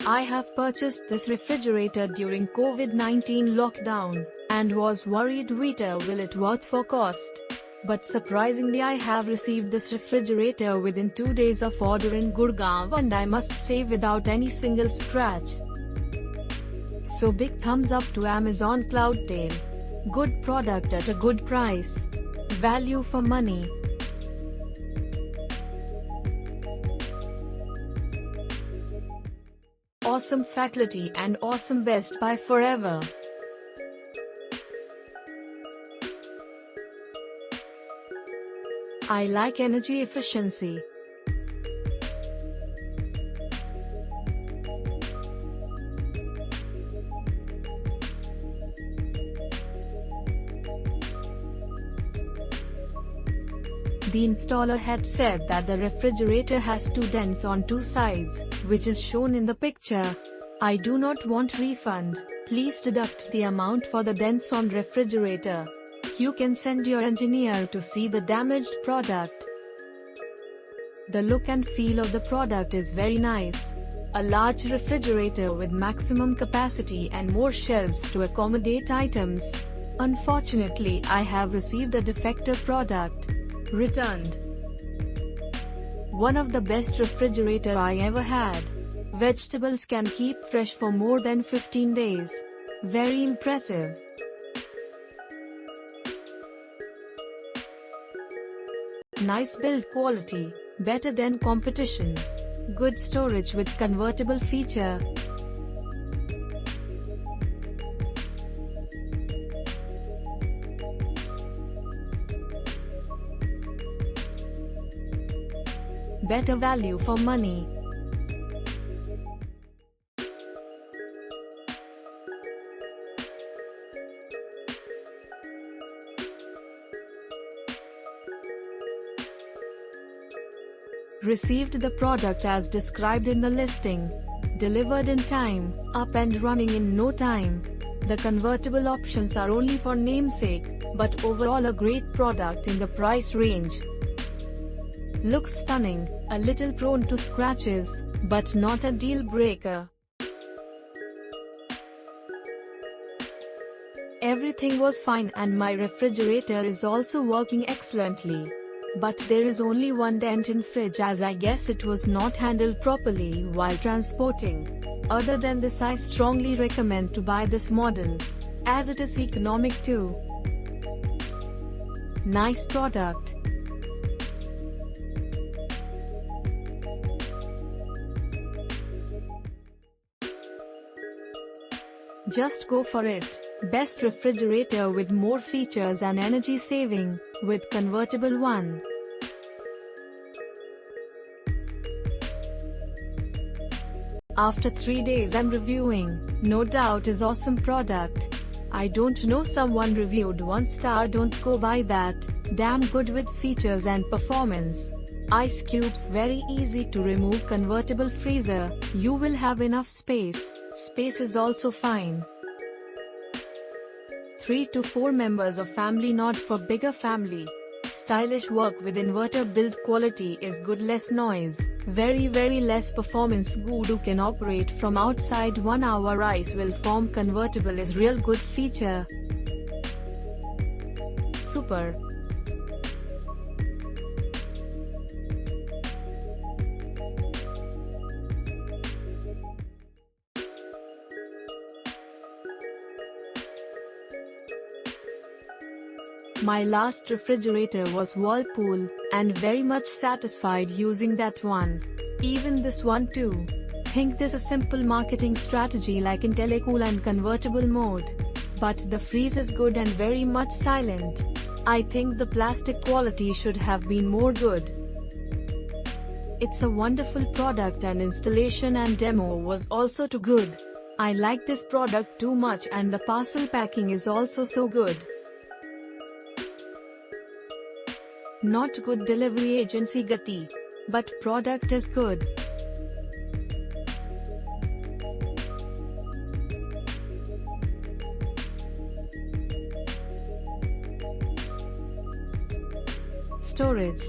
I have purchased this refrigerator during COVID-19 lockdown, and was worried will it worth for cost. But surprisingly I have received this refrigerator within 2 days of order in Gurgaon, and I must say without any single scratch. So big thumbs up to Amazon Cloudtail. Good product at a good price. Value for money. Awesome faculty and awesome Best Buy forever. I like energy efficiency. The installer had said that the refrigerator has 2 dents on 2 sides, which is shown in the picture. I do not want refund. Please deduct the amount for the dents on refrigerator. You can send your engineer to see the damaged product. The look and feel of the product is very nice. A large refrigerator with maximum capacity and more shelves to accommodate items. Unfortunately, I have received a defective product. Returned. One of the best refrigerator I ever had. Vegetables can keep fresh for more than 15 days. Very impressive. Nice build quality, better than competition. Good storage with convertible feature. Better value for money. Received the product as described in the listing. Delivered in time, up and running in no time. The convertible options are only for namesake, but overall a great product in the price range. Looks stunning, a little prone to scratches, but not a deal breaker. Everything was fine and my refrigerator is also working excellently. But there is only one dent in fridge, as I guess it was not handled properly while transporting. Other than this, I strongly recommend to buy this model, as it is economic too. Nice product. Just go for it. Best refrigerator with more features and energy saving, with convertible one. After 3 days I'm reviewing, no doubt is awesome product. I don't know, someone reviewed 1 star, don't go by that. Damn good with features and performance. Ice cubes very easy to remove, convertible freezer, you will have enough space. Space is also fine. 3 to 4 members of family, not for bigger family. Stylish work with inverter, build quality is good, less noise, very less performance, good who can operate from outside, 1 hour ice will form, convertible is real good feature. Super. My last refrigerator was Whirlpool, and very much satisfied using that one. Even this one too. Think this a simple marketing strategy like INTELLIFRESH and convertible mode. But the freeze is good and very much silent. I think the plastic quality should have been more good. It's a wonderful product and installation and demo was also too good. I like this product too much, and the parcel packing is also so good. Not good delivery agency gati, but product is good. Storage.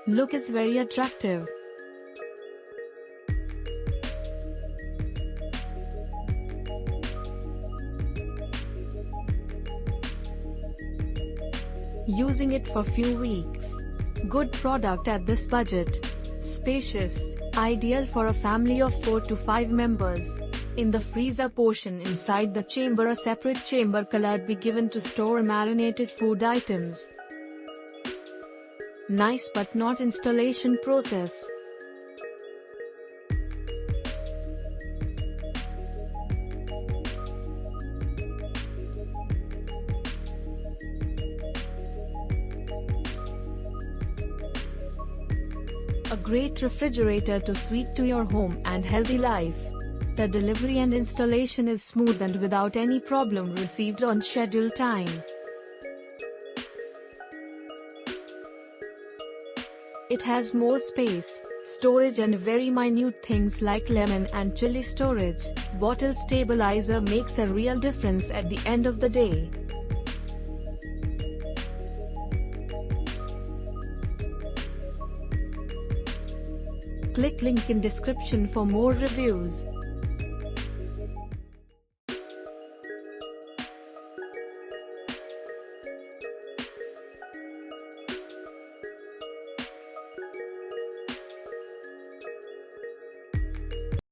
Look is very attractive. Using it for few weeks. Good product at this budget. Spacious, ideal for a family of 4 to 5 members. In the freezer portion inside the chamber, a separate chamber colored be given to store marinated food items. Nice but not installation process. A great refrigerator to suit to your home and healthy life. The delivery and installation is smooth and without any problem, received on scheduled time. It has more space, storage and very minute things like lemon and chili storage. Bottle stabilizer makes a real difference at the end of the day. Click link in description for more reviews.